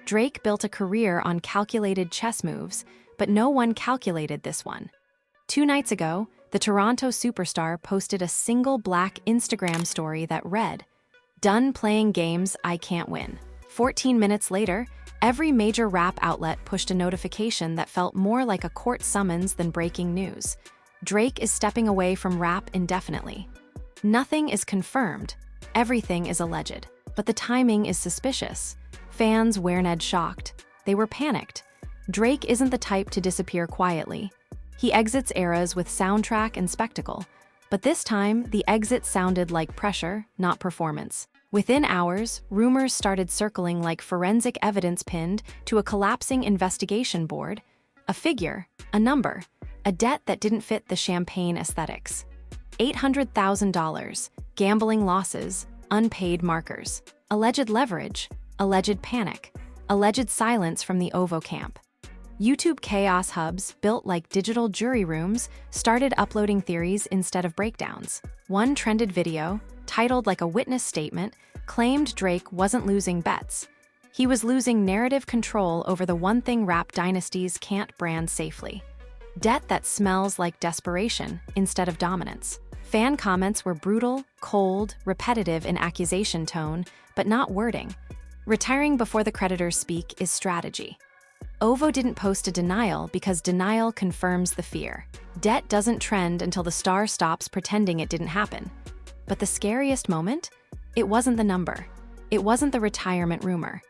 Drake built a career on calculated chess moves, but no one calculated this one. 2 nights ago, the Toronto superstar posted a single black Instagram story that read, "Done playing games I can't win." 14 minutes later, every major rap outlet pushed a notification that felt more like a court summons than breaking news. Drake is stepping away from rap indefinitely. Nothing is confirmed. Everything is alleged. But the timing is suspicious. Fans weren't shocked. They were panicked. Drake isn't the type to disappear quietly. He exits eras with soundtrack and spectacle. But this time, the exit sounded like pressure, not performance. Within hours, rumors started circling like forensic evidence pinned to a collapsing investigation board, a figure, a number, a debt that didn't fit the champagne aesthetics. $800,000, gambling losses, unpaid markers, alleged leverage, alleged panic, alleged silence from the OVO camp. YouTube chaos hubs, built like digital jury rooms, started uploading theories instead of breakdowns. One trended video, titled like a witness statement, claimed Drake wasn't losing bets. He was losing narrative control over the one thing rap dynasties can't brand safely. Debt that smells like desperation instead of dominance. Fan comments were brutal, cold, repetitive in accusation tone, but not wording. Retiring before the creditors speak is strategy. OVO didn't post a denial because denial confirms the fear. Debt doesn't trend until the star stops pretending it didn't happen. But the scariest moment? It wasn't the number. It wasn't the retirement rumor.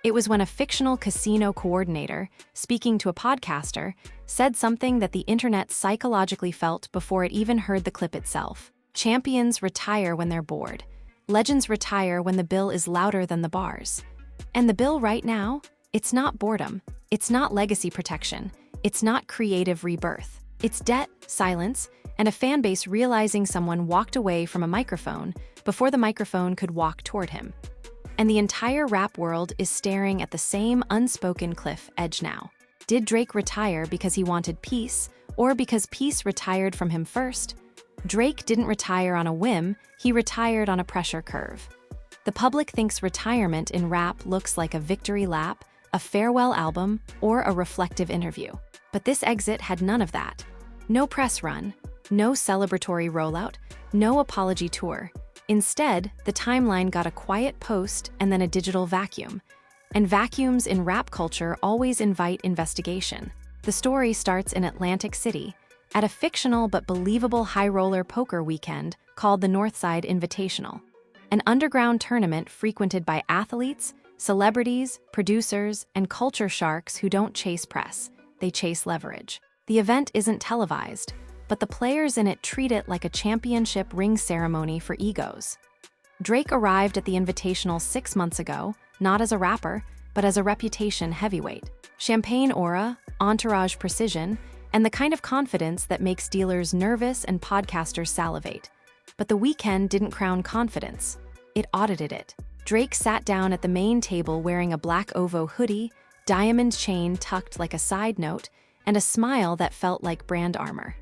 It was when a fictional casino coordinator, speaking to a podcaster, said something that the internet psychologically felt before it even heard the clip itself. Champions retire when they're bored. Legends retire when the bill is louder than the bars. And the bill right now? It's not boredom. It's not legacy protection. It's not creative rebirth. It's debt, silence, and a fan base realizing someone walked away from a microphone before the microphone could walk toward him. And the entire rap world is staring at the same unspoken cliff edge now. Did Drake retire because he wanted peace, or because peace retired from him first? Drake didn't retire on a whim, he retired on a pressure curve. The public thinks retirement in rap looks like a victory lap, a farewell album, or a reflective interview. But this exit had none of that. No press run, no celebratory rollout, no apology tour. Instead, the timeline got a quiet post and then a digital vacuum. And vacuums in rap culture always invite investigation. The story starts in Atlantic City, at a fictional but believable high-roller poker weekend called the Northside Invitational, an underground tournament frequented by athletes, celebrities, producers, and culture sharks who don't chase press, they chase leverage. The event isn't televised, but the players in it treat it like a championship ring ceremony for egos. Drake arrived at the Invitational 6 months ago, not as a rapper, but as a reputation heavyweight. Champagne aura, entourage precision, and the kind of confidence that makes dealers nervous and podcasters salivate. But the weekend didn't crown confidence. It audited it. Drake sat down at the main table wearing a black OVO hoodie, diamond chain tucked like a side note, and a smile that felt like brand armor.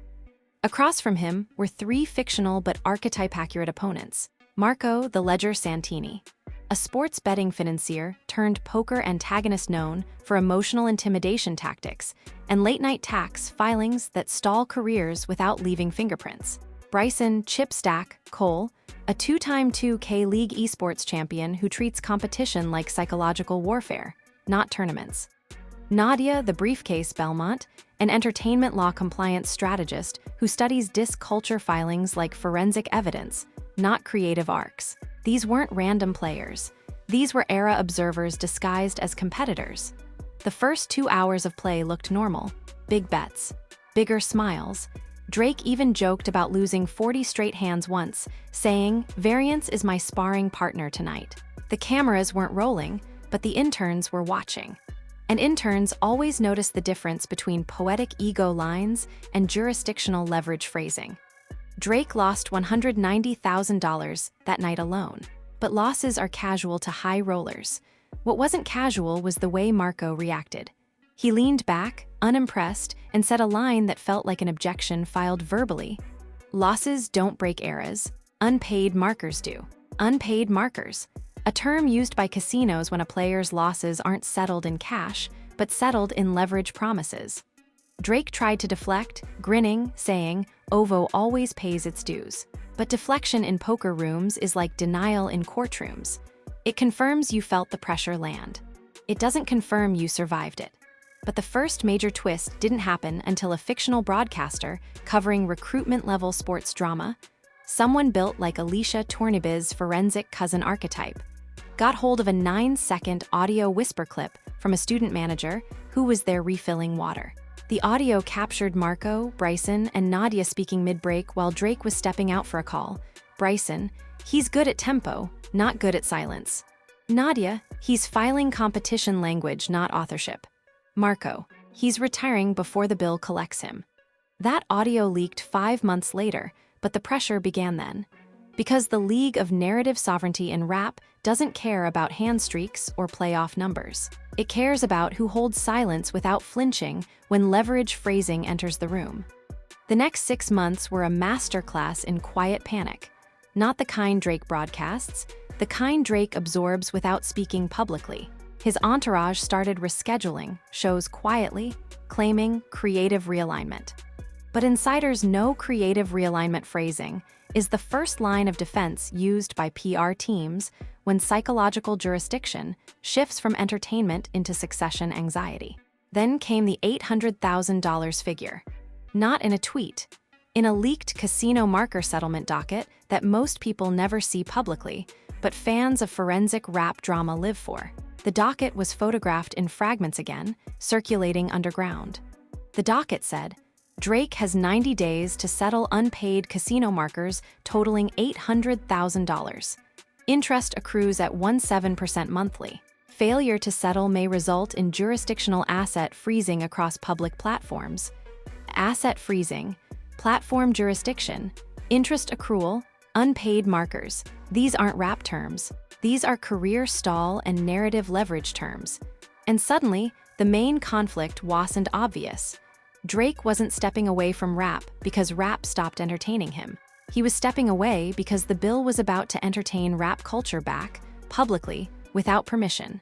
Across from him were 3 fictional but archetype-accurate opponents. Marco the Ledger Santini, a sports betting financier turned poker antagonist known for emotional intimidation tactics and late-night tax filings that stall careers without leaving fingerprints. Bryson "Chip Stack" Cole, a 2-time 2K League esports champion who treats competition like psychological warfare, not tournaments. Nadia the Briefcase Belmont, an entertainment law compliance strategist who studies disc culture filings like forensic evidence, not creative arcs. These weren't random players. These were era observers disguised as competitors. The first 2 hours of play looked normal. Big bets, bigger smiles. Drake even joked about losing 40 straight hands once, saying, "Variance is my sparring partner tonight." The cameras weren't rolling, but the interns were watching. And interns always notice the difference between poetic ego lines and jurisdictional leverage phrasing. Drake lost $190,000 that night alone. But losses are casual to high rollers. What wasn't casual was the way Marco reacted. He leaned back, unimpressed, and said a line that felt like an objection filed verbally. "Losses don't break eras. Unpaid markers do. Unpaid markers." a term used by casinos when a player's losses aren't settled in cash, but settled in leverage promises. Drake tried to deflect, grinning, saying, "OVO always pays its dues." But deflection in poker rooms is like denial in courtrooms. It confirms you felt the pressure land. It doesn't confirm you survived it. But the first major twist didn't happen until a fictional broadcaster covering recruitment-level sports drama, someone built like Alicia Tornabiz's forensic cousin archetype, got hold of a 9-second audio whisper clip from a student manager who was there refilling water. The audio captured Marco, Bryson, and Nadia speaking mid-break while Drake was stepping out for a call. Bryson, "He's good at tempo, not good at silence." Nadia, "He's filing competition language, not authorship." Marco, "He's retiring before the bill collects him." That audio leaked 5 months later, but the pressure began then. Because the League of Narrative Sovereignty in rap doesn't care about hand streaks or playoff numbers. It cares about who holds silence without flinching when leverage phrasing enters the room. The next 6 months were a masterclass in quiet panic. Not the kind Drake broadcasts, the kind Drake absorbs without speaking publicly. His entourage started rescheduling shows quietly, claiming creative realignment. But insiders know creative realignment phrasing is the first line of defense used by PR teams when psychological jurisdiction shifts from entertainment into succession anxiety. Then came the $800,000 figure. Not in a tweet, in a leaked casino marker settlement docket that most people never see publicly, but fans of forensic rap drama live for. The docket was photographed in fragments again, circulating underground. The docket said, Drake has 90 days to settle unpaid casino markers totaling $800,000. Interest accrues at 17% monthly. Failure to settle may result in jurisdictional asset freezing across public platforms. Asset freezing, platform jurisdiction, interest accrual, unpaid markers. These aren't rap terms. These are career stall and narrative leverage terms. And suddenly, the main conflict wasn't obvious. Drake wasn't stepping away from rap because rap stopped entertaining him. He was stepping away because the bill was about to entertain rap culture back, publicly, without permission.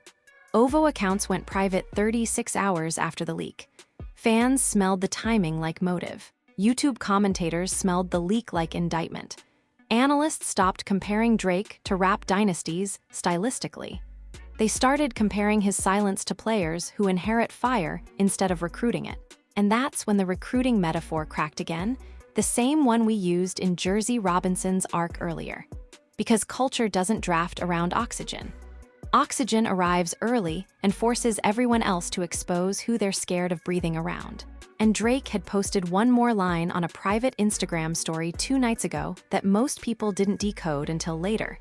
OVO accounts went private 36 hours after the leak. Fans smelled the timing like motive. YouTube commentators smelled the leak like indictment. Analysts stopped comparing Drake to rap dynasties stylistically. They started comparing his silence to players who inherit fire instead of recruiting it. And that's when the recruiting metaphor cracked again, the same one we used in Jersey Robinson's arc earlier. Because culture doesn't draft around oxygen. Oxygen arrives early and forces everyone else to expose who they're scared of breathing around. And Drake had posted one more line on a private Instagram story 2 nights ago that most people didn't decode until later.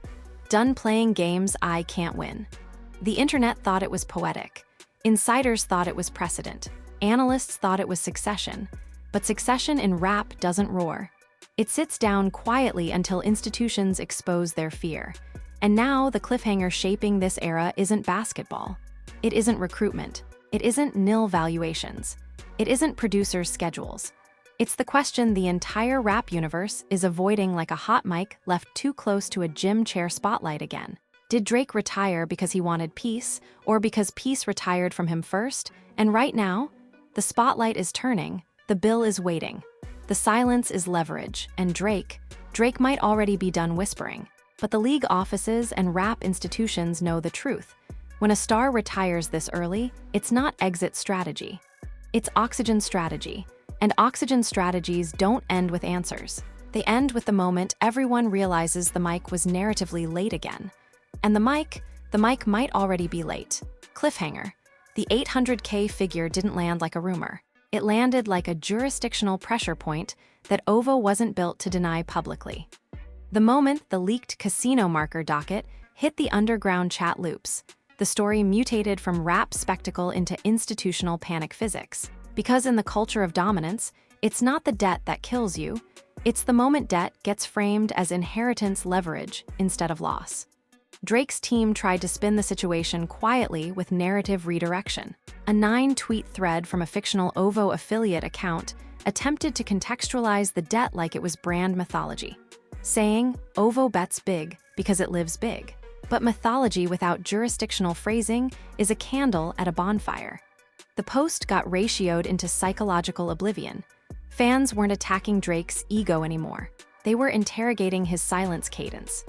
"Done playing games I can't win." The internet thought it was poetic. Insiders thought it was precedent. Analysts thought it was succession. But succession in rap doesn't roar. It sits down quietly until institutions expose their fear. And now the cliffhanger shaping this era isn't basketball. It isn't recruitment. It isn't nil valuations. It isn't producers' schedules. It's the question the entire rap universe is avoiding like a hot mic left too close to a gym chair spotlight again. Did Drake retire because he wanted peace, or because peace retired from him first? And right now, the spotlight is turning, the bill is waiting. The silence is leverage, and Drake might already be done whispering. But the league offices and rap institutions know the truth. When a star retires this early, it's not exit strategy. It's oxygen strategy. And oxygen strategies don't end with answers. They end with the moment everyone realizes the mic was narratively late again. And the mic might already be late. Cliffhanger. The $800K figure didn't land like a rumor. It landed like a jurisdictional pressure point that OVO wasn't built to deny publicly. The moment the leaked casino marker docket hit the underground chat loops, the story mutated from rap spectacle into institutional panic physics. Because in the culture of dominance, it's not the debt that kills you, it's the moment debt gets framed as inheritance leverage instead of loss. Drake's team tried to spin the situation quietly with narrative redirection. A 9-tweet thread from a fictional OVO affiliate account attempted to contextualize the debt like it was brand mythology, saying, OVO bets big because it lives big. But mythology without jurisdictional phrasing is a candle at a bonfire. The post got ratioed into psychological oblivion. Fans weren't attacking Drake's ego anymore. They were interrogating his silence cadence.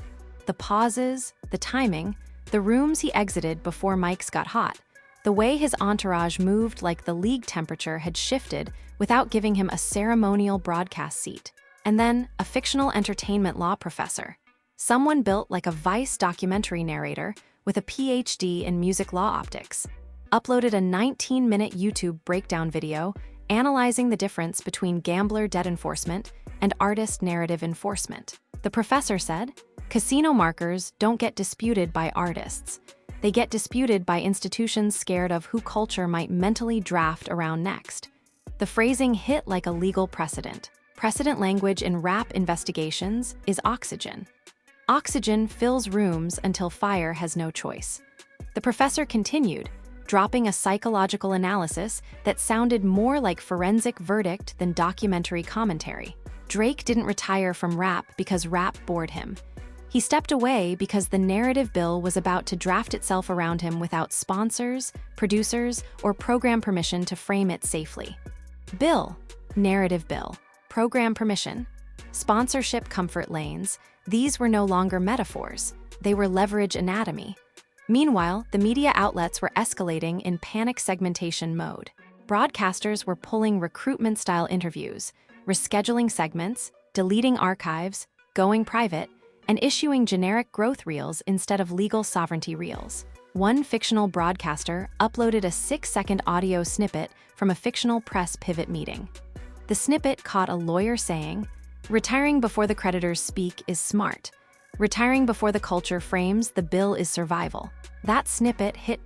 The pauses, the timing, the rooms he exited before mics got hot, the way his entourage moved like the league temperature had shifted without giving him a ceremonial broadcast seat. And then, a fictional entertainment law professor. Someone built like a Vice documentary narrator with a PhD in music law optics. Uploaded a 19-minute YouTube breakdown video analyzing the difference between gambler debt enforcement and artist narrative enforcement. The professor said, "Casino markers don't get disputed by artists. They get disputed by institutions scared of who culture might mentally draft around next." The phrasing hit like a legal precedent. Precedent language in rap investigations is oxygen. Oxygen fills rooms until fire has no choice. The professor continued, dropping a psychological analysis that sounded more like forensic verdict than documentary commentary. Drake didn't retire from rap because rap bored him. He stepped away because the narrative bill was about to draft itself around him without sponsors, producers, or program permission to frame it safely. Bill, narrative bill, program permission, sponsorship comfort lanes, these were no longer metaphors, they were leverage anatomy. Meanwhile, the media outlets were escalating in panic segmentation mode. Broadcasters were pulling recruitment-style interviews, rescheduling segments, deleting archives, going private, and issuing generic growth reels instead of legal sovereignty reels. One fictional broadcaster uploaded a 6-second audio snippet from a fictional press pivot meeting. The snippet caught a lawyer saying, "Retiring before the creditors speak is smart. Retiring before the culture frames the bill is survival." That snippet hit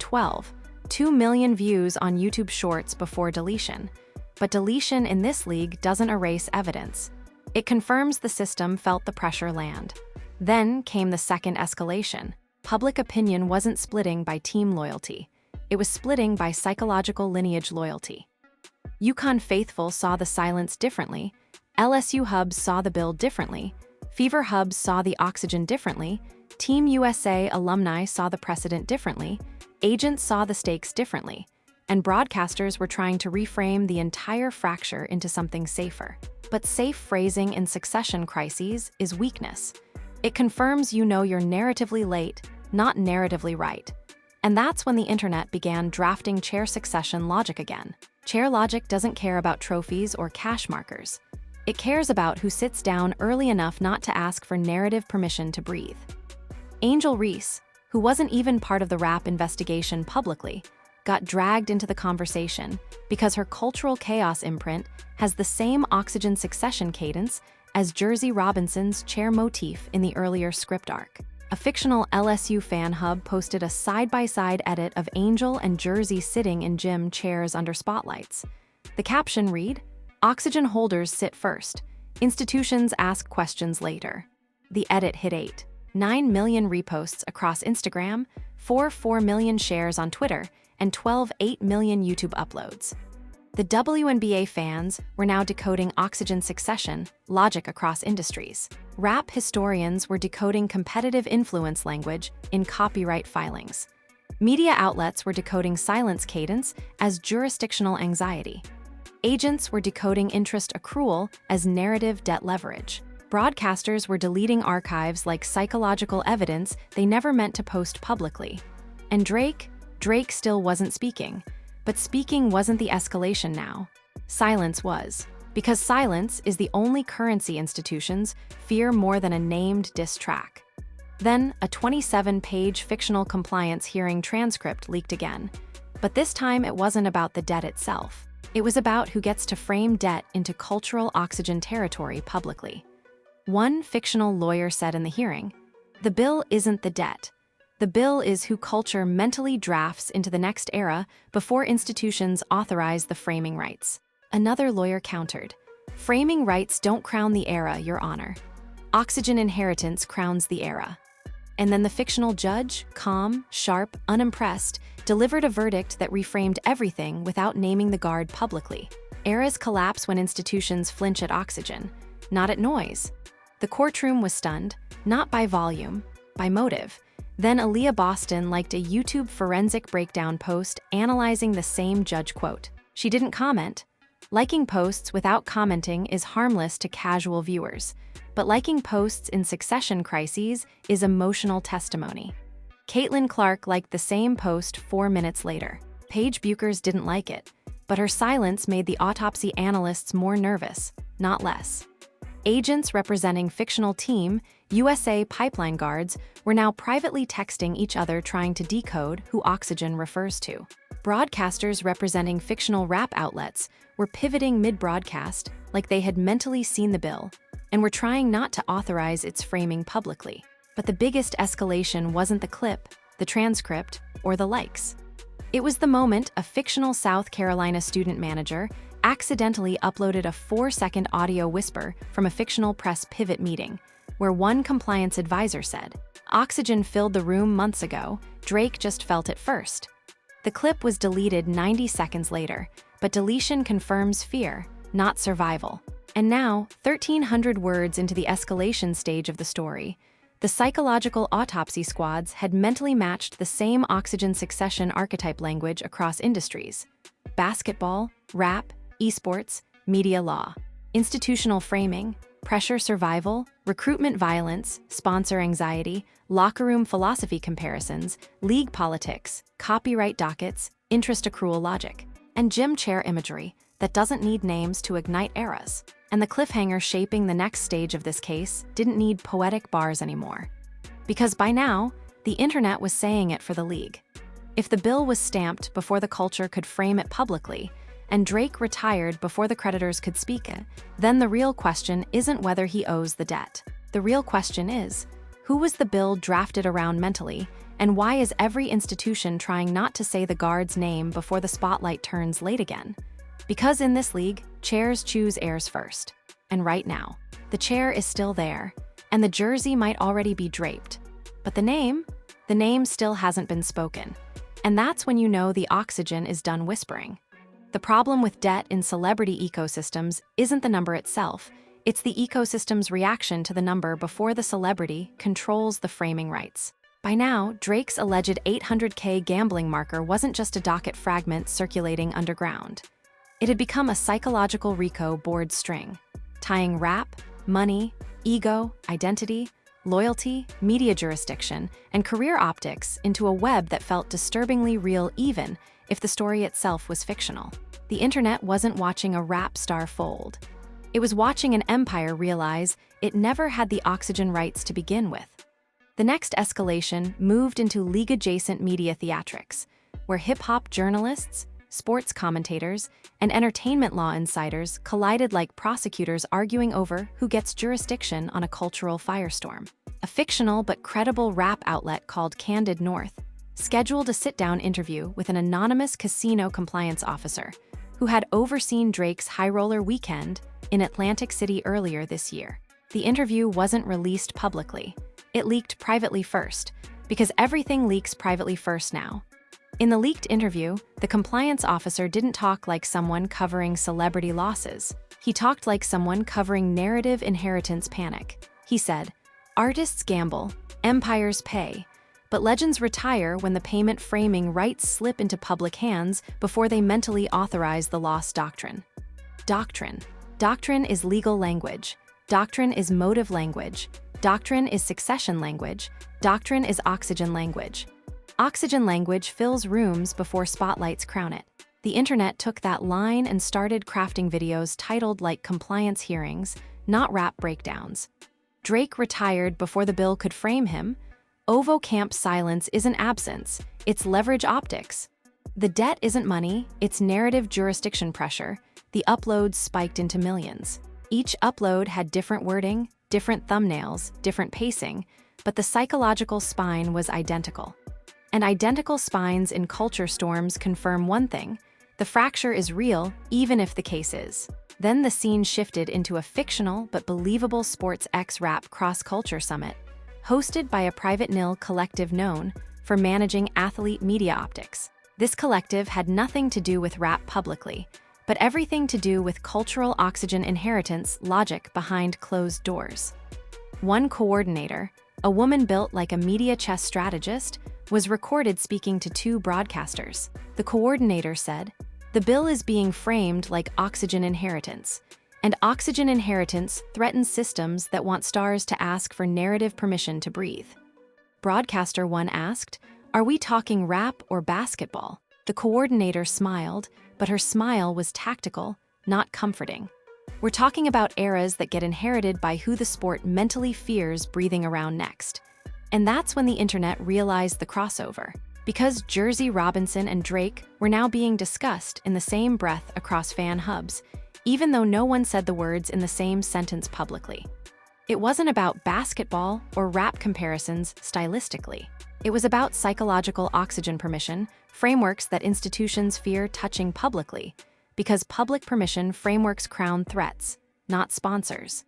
2 million views on YouTube Shorts before deletion. But deletion in this league doesn't erase evidence. It confirms the system felt the pressure land. Then came the second escalation. Public opinion wasn't splitting by team loyalty. It was splitting by psychological lineage loyalty. UConn faithful saw the silence differently. LSU hubs saw the bill differently. Fever hubs saw the oxygen differently. Team USA alumni saw the precedent differently. Agents saw the stakes differently. And broadcasters were trying to reframe the entire fracture into something safer. But safe phrasing in succession crises is weakness. It confirms you know you're narratively late, not narratively right. And that's when the internet began drafting chair succession logic again. Chair logic doesn't care about trophies or cash markers. It cares about who sits down early enough not to ask for narrative permission to breathe. Angel Reese, who wasn't even part of the rap investigation publicly, got dragged into the conversation because her cultural chaos imprint has the same oxygen succession cadence as Jersey Robinson's chair motif in the earlier script arc. A fictional LSU fan hub posted a side-by-side edit of Angel and Jersey sitting in gym chairs under spotlights. The caption read, "Oxygen holders sit first. Institutions ask questions later." The edit hit 9 million reposts across Instagram, 4 million shares on Twitter, and 8 million YouTube uploads. The WNBA fans were now decoding oxygen succession logic across industries. Rap historians were decoding competitive influence language in copyright filings. Media outlets were decoding silence cadence as jurisdictional anxiety. Agents were decoding interest accrual as narrative debt leverage. Broadcasters were deleting archives like psychological evidence they never meant to post publicly. And Drake still wasn't speaking. But speaking wasn't the escalation now. Silence was. Because silence is the only currency institutions fear more than a named diss track. Then, a 27-page fictional compliance hearing transcript leaked again. But this time it wasn't about the debt itself. It was about who gets to frame debt into cultural oxygen territory publicly. One fictional lawyer said in the hearing, "The bill isn't the debt. The bill is who culture mentally drafts into the next era before institutions authorize the framing rights." Another lawyer countered, "Framing rights don't crown the era, Your Honor. Oxygen inheritance crowns the era." And then the fictional judge, calm, sharp, unimpressed, delivered a verdict that reframed everything without naming the guard publicly. Eras collapse when institutions flinch at oxygen, not at noise. The courtroom was stunned, not by volume, by motive, Then Aaliyah Boston liked a YouTube forensic breakdown post analyzing the same judge quote. She didn't comment. Liking posts without commenting is harmless to casual viewers, but liking posts in succession crises is emotional testimony. Caitlin Clark liked the same post 4 minutes later. Paige Buchers didn't like it, but her silence made the autopsy analysts more nervous, not less. Agents representing fictional Team USA pipeline guards were now privately texting each other trying to decode who Oxygen refers to. Broadcasters representing fictional rap outlets were pivoting mid-broadcast like they had mentally seen the bill and were trying not to authorize its framing publicly. But the biggest escalation wasn't the clip, the transcript, or the likes. It was the moment a fictional South Carolina student manager accidentally uploaded a 4-second audio whisper from a fictional press pivot meeting, where one compliance advisor said, "Oxygen filled the room months ago, Drake just felt it first." The clip was deleted 90 seconds later, but deletion confirms fear, not survival. And now, 1,300 words into the escalation stage of the story, the psychological autopsy squads had mentally matched the same Oxygen succession archetype language across industries: basketball, rap, esports, media law, institutional framing, pressure survival, recruitment violence, sponsor anxiety, locker room philosophy comparisons, league politics, copyright dockets, interest accrual logic, and gym chair imagery that doesn't need names to ignite eras. And the cliffhanger shaping the next stage of this case didn't need poetic bars anymore. Because by now, the internet was saying it for the league. If the bill was stamped before the culture could frame it publicly, and Drake retired before the creditors could speak it, then the real question isn't whether he owes the debt. The real question is, who was the bill drafted around mentally, and why is every institution trying not to say the guard's name before the spotlight turns late again? Because in this league, chairs choose heirs first. And right now, the chair is still there, and the jersey might already be draped. But the name still hasn't been spoken. And that's when you know the Oxygen is done whispering. The problem with debt in celebrity ecosystems isn't the number itself, it's the ecosystem's reaction to the number before the celebrity controls the framing rights. By now, Drake's alleged $800K gambling marker wasn't just a docket fragment circulating underground. It had become a psychological RICO board string, tying rap, money, ego, identity, loyalty, media jurisdiction, and career optics into a web that felt disturbingly real even if the story itself was fictional. The internet wasn't watching a rap star fold. It was watching an empire realize it never had the Oxygen rights to begin with. The next escalation moved into league-adjacent media theatrics, where hip-hop journalists, sports commentators, and entertainment law insiders collided like prosecutors arguing over who gets jurisdiction on a cultural firestorm. A fictional but credible rap outlet called Candid North scheduled a sit-down interview with an anonymous casino compliance officer who had overseen Drake's High Roller Weekend in Atlantic City earlier this year. The interview wasn't released publicly. It leaked privately first, because everything leaks privately first now. In the leaked interview, the compliance officer didn't talk like someone covering celebrity losses. He talked like someone covering narrative inheritance panic. He said, "Artists gamble, empires pay, but legends retire when the payment framing rights slip into public hands before they mentally authorize the lost doctrine." Doctrine. Doctrine is legal language. Doctrine is motive language. Doctrine is succession language. Doctrine is Oxygen language. Oxygen language fills rooms before spotlights crown it. The internet took that line and started crafting videos titled like compliance hearings, not rap breakdowns. Drake retired before the bill could frame him. OVO Camp's silence isn't absence, it's leverage optics. The debt isn't money, it's narrative jurisdiction pressure. The uploads spiked into millions. Each upload had different wording, different thumbnails, different pacing, but the psychological spine was identical. And identical spines in culture storms confirm one thing: the fracture is real, even if the case is. Then the scene shifted into a fictional but believable sports X-Rap cross-culture summit, hosted by a private nil collective known for managing athlete media optics. This collective had nothing to do with rap publicly, but everything to do with cultural Oxygen inheritance logic behind closed doors. One coordinator, a woman built like a media chess strategist, was recorded speaking to two broadcasters. The coordinator said, "The bill is being framed like oxygen inheritance, and oxygen inheritance threatens systems that want stars to ask for narrative permission to breathe." Broadcaster 1 asked, "Are we talking rap or basketball?" The coordinator smiled, but her smile was tactical, not comforting. "We're talking about eras that get inherited by who the sport mentally fears breathing around next." And that's when the internet realized the crossover. Because Jersey Robinson and Drake were now being discussed in the same breath across fan hubs, even though no one said the words in the same sentence publicly. It wasn't about basketball or rap comparisons stylistically. It was about psychological oxygen permission, frameworks that institutions fear touching publicly, because public permission frameworks crown threats, not sponsors.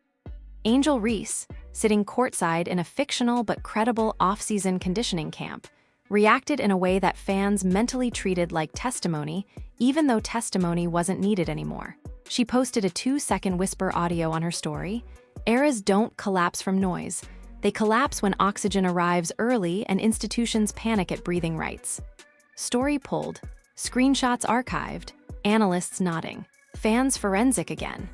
Angel Reese, sitting courtside in a fictional but credible off-season conditioning camp, reacted in a way that fans mentally treated like testimony, even though testimony wasn't needed anymore. She posted a 2-second whisper audio on her story. "Eras don't collapse from noise. They collapse when oxygen arrives early and institutions panic at breathing rights." Story pulled, screenshots archived, analysts nodding, fans forensic again.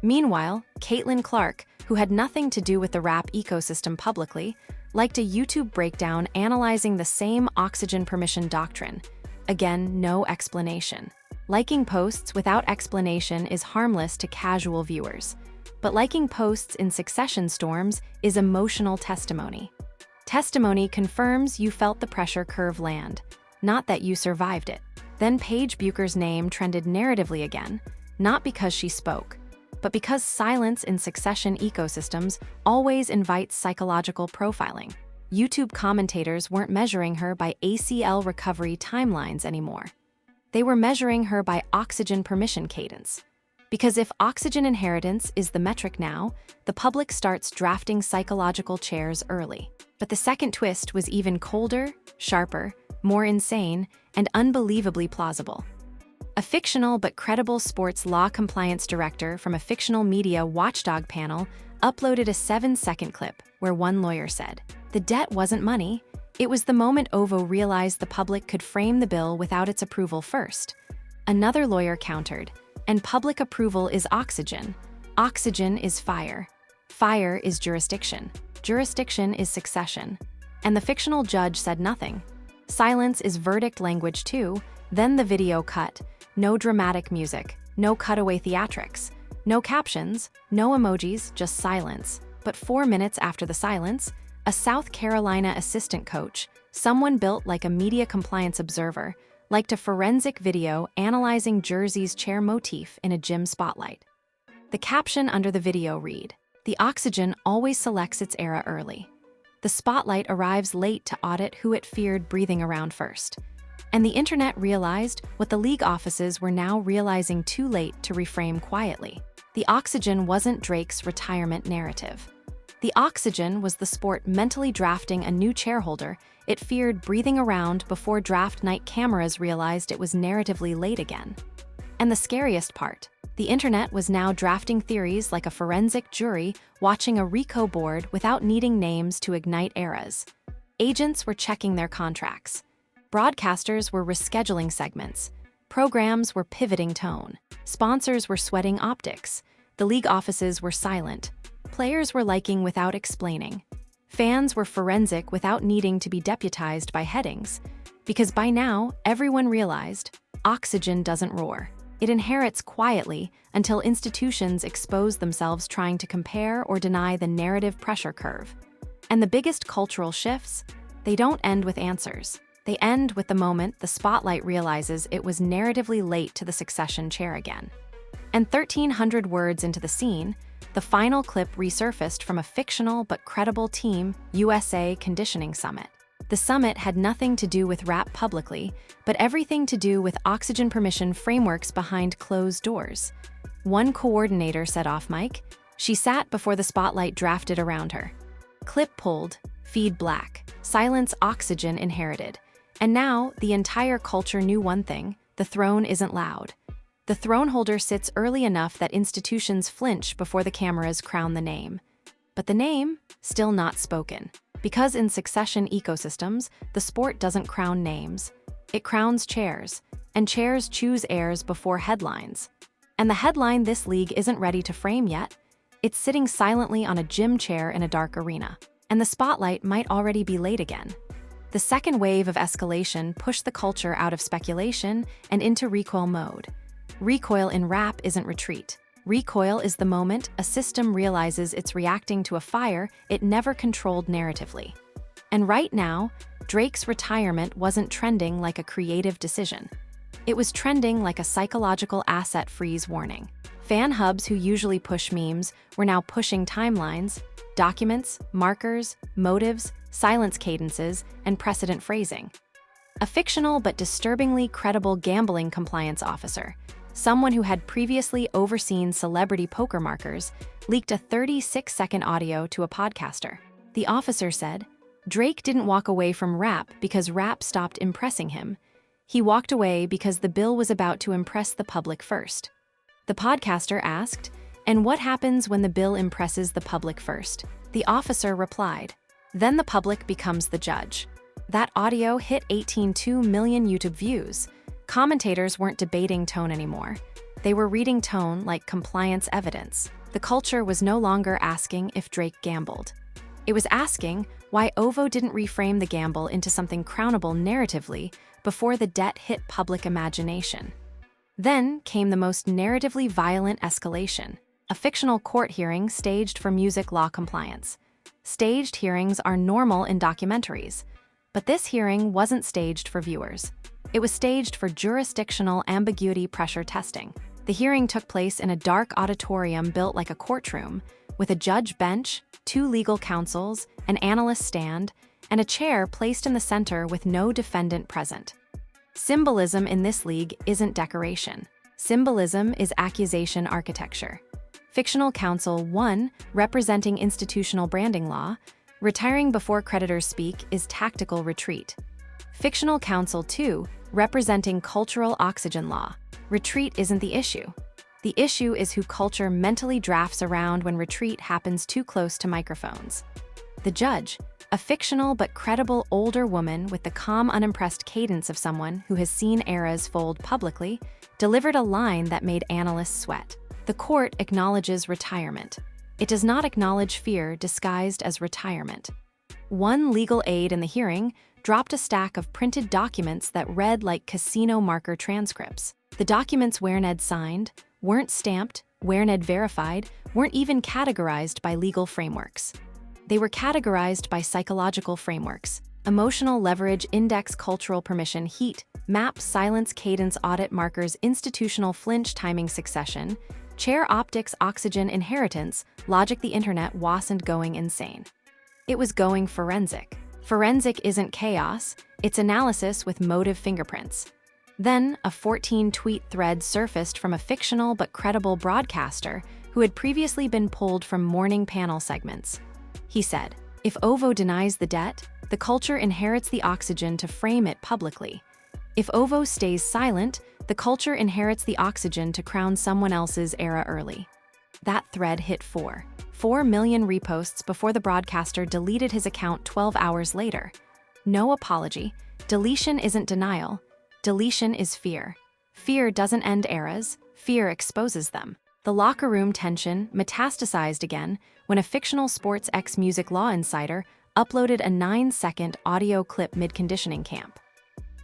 Meanwhile, Caitlin Clark, who had nothing to do with the rap ecosystem publicly, liked a YouTube breakdown analyzing the same oxygen permission doctrine. Again, no explanation. Liking posts without explanation is harmless to casual viewers, but liking posts in succession storms is emotional testimony. Testimony confirms you felt the pressure curve land, not that you survived it. Then Paige Bucher's name trended narratively again, not because she spoke, but because silence in succession ecosystems always invites psychological profiling. YouTube commentators weren't measuring her by ACL recovery timelines anymore. They were measuring her by oxygen permission cadence. Because if oxygen inheritance is the metric now, the public starts drafting psychological chairs early. But the second twist was even colder, sharper, more insane, and unbelievably plausible. A fictional but credible sports law compliance director from a fictional media watchdog panel uploaded a 7-second clip where one lawyer said, "The debt wasn't money. It was the moment OVO realized the public could frame the bill without its approval first." Another lawyer countered, "And public approval is oxygen. Oxygen is fire. Fire is jurisdiction. Jurisdiction is succession." And the fictional judge said nothing. Silence is verdict language too. Then the video cut. No dramatic music, no cutaway theatrics, no captions, no emojis, just silence. But 4 minutes after the silence, a South Carolina assistant coach, someone built like a media compliance observer, liked a forensic video analyzing Jersey's chair motif in a gym spotlight. The caption under the video read, "The oxygen always selects its era early. The spotlight arrives late to audit who it feared breathing around first." And the internet realized what the league offices were now realizing too late to reframe quietly. The oxygen wasn't Drake's retirement narrative. The oxygen was the sport mentally drafting a new chairholder it feared breathing around before draft night cameras realized it was narratively late again. And the scariest part, the internet was now drafting theories like a forensic jury watching a RICO board without needing names to ignite eras. Agents were checking their contracts. Broadcasters were rescheduling segments. Programs were pivoting tone. Sponsors were sweating optics. The league offices were silent. Players were liking without explaining. Fans were forensic without needing to be deputized by headings. Because by now, everyone realized oxygen doesn't roar. It inherits quietly until institutions expose themselves trying to compare or deny the narrative pressure curve. And the biggest cultural shifts? They don't end with answers. They end with the moment the spotlight realizes it was narratively late to the succession chair again. And 1,300 words into the scene, the final clip resurfaced from a fictional but credible Team USA conditioning summit. The summit had nothing to do with rap publicly, but everything to do with oxygen permission frameworks behind closed doors. One coordinator said off mic, "She sat before the spotlight drafted around her. Clip pulled, feed black, silence oxygen inherited." And now, the entire culture knew one thing: the throne isn't loud. The throne holder sits early enough that institutions flinch before the cameras crown the name. But the name, still not spoken. Because in succession ecosystems, the sport doesn't crown names. It crowns chairs, and chairs choose heirs before headlines. And the headline this league isn't ready to frame yet, it's sitting silently on a gym chair in a dark arena. And the spotlight might already be late again. The second wave of escalation pushed the culture out of speculation and into recoil mode. Recoil in rap isn't retreat. Recoil is the moment a system realizes it's reacting to a fire it never controlled narratively. And right now, Drake's retirement wasn't trending like a creative decision. It was trending like a psychological asset freeze warning. Fan hubs who usually push memes were now pushing timelines, documents, markers, motives, silence cadences, and precedent phrasing. A fictional but disturbingly credible gambling compliance officer, someone who had previously overseen celebrity poker markers, leaked a 36-second audio to a podcaster. The officer said, "Drake didn't walk away from rap because rap stopped impressing him. He walked away because the bill was about to impress the public first." The podcaster asked, "And what happens when the bill impresses the public first?" The officer replied, "Then the public becomes the judge." That audio hit 18.2 million YouTube views. Commentators weren't debating tone anymore. They were reading tone like compliance evidence. The culture was no longer asking if Drake gambled. It was asking why OVO didn't reframe the gamble into something crownable narratively before the debt hit public imagination. Then came the most narratively violent escalation, a fictional court hearing staged for music law compliance. Staged hearings are normal in documentaries, but this hearing wasn't staged for viewers. It was staged for jurisdictional ambiguity pressure testing. The hearing took place in a dark auditorium built like a courtroom, with a judge bench, 2 legal counsels, an analyst stand, and a chair placed in the center with no defendant present. Symbolism in this league isn't decoration. Symbolism is accusation architecture. Fictional counsel 1, representing institutional branding law, retiring before creditors speak, is tactical retreat. Fictional counsel 2, representing cultural oxygen law, retreat isn't the issue. The issue is who culture mentally drafts around when retreat happens too close to microphones. The judge, a fictional but credible older woman with the calm, unimpressed cadence of someone who has seen eras fold publicly, delivered a line that made analysts sweat. The court acknowledges retirement. It does not acknowledge fear disguised as retirement. One legal aide in the hearing dropped a stack of printed documents that read like casino marker transcripts. The documents Werned signed weren't stamped, Werned verified, weren't even categorized by legal frameworks. They were categorized by psychological frameworks: emotional leverage index, cultural permission, heat, map, silence, cadence, audit markers, institutional flinch, timing, succession, chair optics, oxygen, inheritance, logic. The internet wasn't going insane. It was going forensic. Forensic isn't chaos, it's analysis with motive fingerprints. Then, a 14-tweet thread surfaced from a fictional but credible broadcaster who had previously been pulled from morning panel segments. He said, "If OVO denies the debt, the culture inherits the oxygen to frame it publicly. If OVO stays silent, the culture inherits the oxygen to crown someone else's era early." That thread hit 4 million reposts before the broadcaster deleted his account 12 hours later. No apology. Deletion isn't denial. Deletion is fear. Fear doesn't end eras, fear exposes them. The locker room tension metastasized again when a fictional sports music law insider uploaded a 9-second audio clip mid-conditioning camp.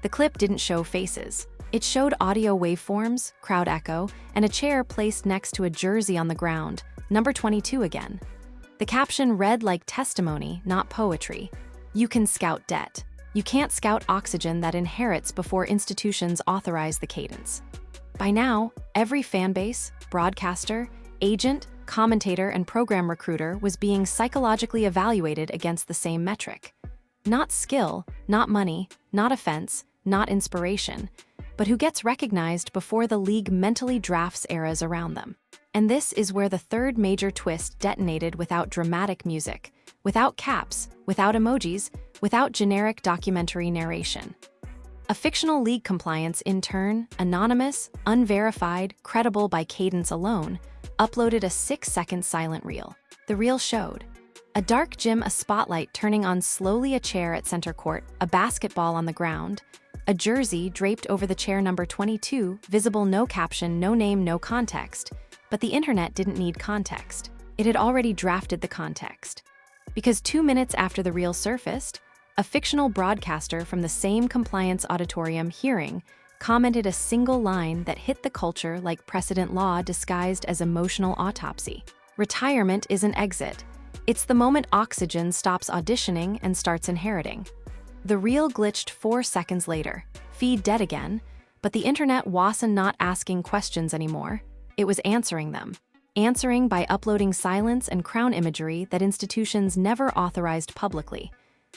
The clip didn't show faces. It showed audio waveforms, crowd echo, and a chair placed next to a jersey on the ground, number 22 again. The caption read like testimony, not poetry. "You can scout debt. You can't scout oxygen that inherits before institutions authorize the cadence." By now, every fanbase, broadcaster, agent, commentator, and program recruiter was being psychologically evaluated against the same metric. Not skill, not money, not offense, not inspiration, but who gets recognized before the league mentally drafts eras around them. And this is where the third major twist detonated without dramatic music, without caps, without emojis, without generic documentary narration. A fictional league compliance intern, anonymous, unverified, credible by cadence alone, uploaded a 6-second silent reel. The reel showed A dark gym, a spotlight turning on slowly, a chair at center court, a basketball on the ground, a jersey draped over the chair number 22, visible, no caption, no name, no context. But the internet didn't need context. It had already drafted the context. Because 2 minutes after the reel surfaced, a fictional broadcaster from the same compliance auditorium hearing commented a single line that hit the culture like precedent law disguised as emotional autopsy. Retirement is an exit. It's the moment Oxygen stops auditioning and starts inheriting. The reel glitched 4 seconds later. Feed dead again, but the internet wasn't not asking questions anymore. It was answering them. Answering by uploading silence and crown imagery that institutions never authorized publicly.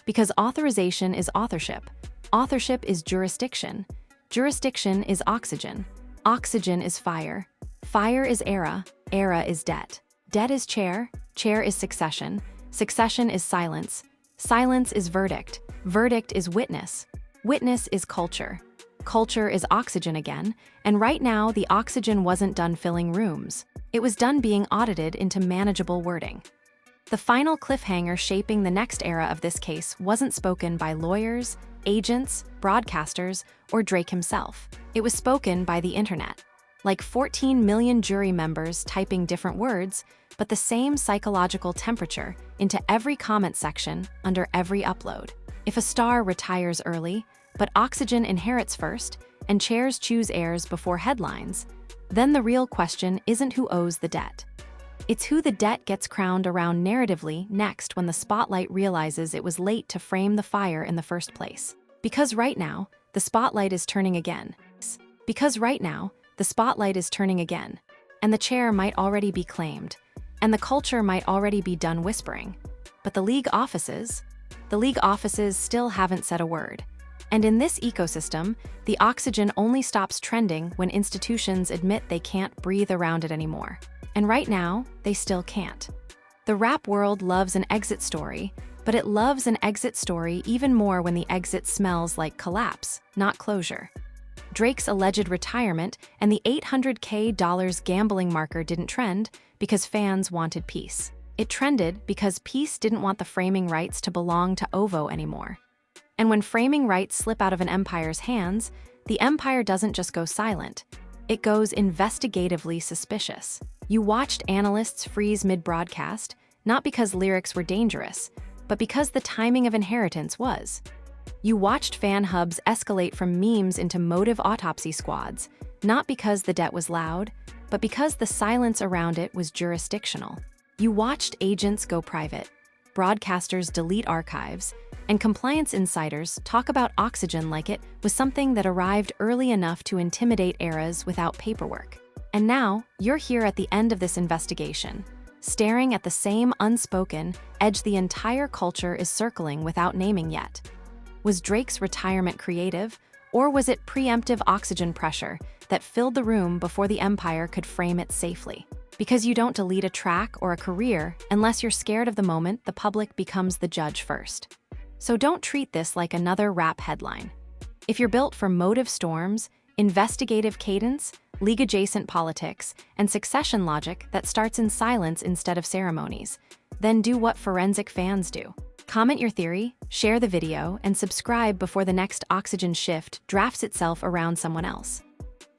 Because authorization is authorship. Authorship is jurisdiction. Jurisdiction is oxygen. Oxygen is fire. Fire is era. Era is debt. Debt is chair. Chair is succession. Succession is silence. Silence is verdict. Verdict is witness. Witness is culture. Culture is oxygen again, and right now the oxygen wasn't done filling rooms. It was done being audited into manageable wording. The final cliffhanger shaping the next era of this case wasn't spoken by lawyers, agents, broadcasters, or Drake himself. It was spoken by the internet. Like 14 million jury members typing different words, but the same psychological temperature into every comment section under every upload. If a star retires early, but Oxygen inherits first, and chairs choose heirs before headlines, then the real question isn't who owes the debt. It's who the debt gets crowned around narratively next when the spotlight realizes it was late to frame the fire in the first place. Because right now, the spotlight is turning again. Because right now, the spotlight is turning again. And the chair might already be claimed. And the culture might already be done whispering. But the league offices still haven't said a word. And in this ecosystem, the oxygen only stops trending when institutions admit they can't breathe around it anymore. And right now, they still can't. The rap world loves an exit story, but it loves an exit story even more when the exit smells like collapse, not closure. Drake's alleged retirement and the $800K gambling marker didn't trend because fans wanted peace. It trended because peace didn't want the framing rights to belong to OVO anymore. And when framing rights slip out of an empire's hands, the empire doesn't just go silent. It goes investigatively suspicious. You watched analysts freeze mid-broadcast, not because lyrics were dangerous, but because the timing of inheritance was. You watched fan hubs escalate from memes into motive autopsy squads, not because the debt was loud, but because the silence around it was jurisdictional. You watched agents go private, broadcasters delete archives, and compliance insiders talk about Oxygen like it was something that arrived early enough to intimidate eras without paperwork. And now, you're here at the end of this investigation, staring at the same unspoken edge the entire culture is circling without naming yet. Was Drake's retirement creative, or was it preemptive oxygen pressure that filled the room before the empire could frame it safely? Because you don't delete a track or a career unless you're scared of the moment the public becomes the judge first. So don't treat this like another rap headline. If you're built for motive storms, investigative cadence, league-adjacent politics, and succession logic that starts in silence instead of ceremonies, then do what forensic fans do. Comment your theory, share the video, and subscribe before the next Oxygen shift drafts itself around someone else.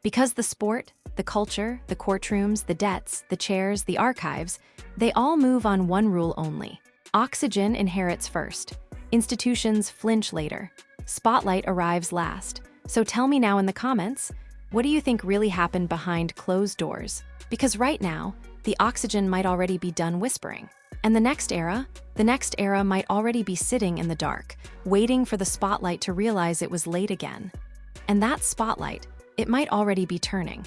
Because the sport, the culture, the courtrooms, the debts, the chairs, the archives, they all move on one rule only. Oxygen inherits first. Institutions flinch later. Spotlight arrives last. So tell me now in the comments, what do you think really happened behind closed doors? Because right now, the Oxygen might already be done whispering. And the next era might already be sitting in the dark, waiting for the spotlight to realize it was late again. And that spotlight, it might already be turning.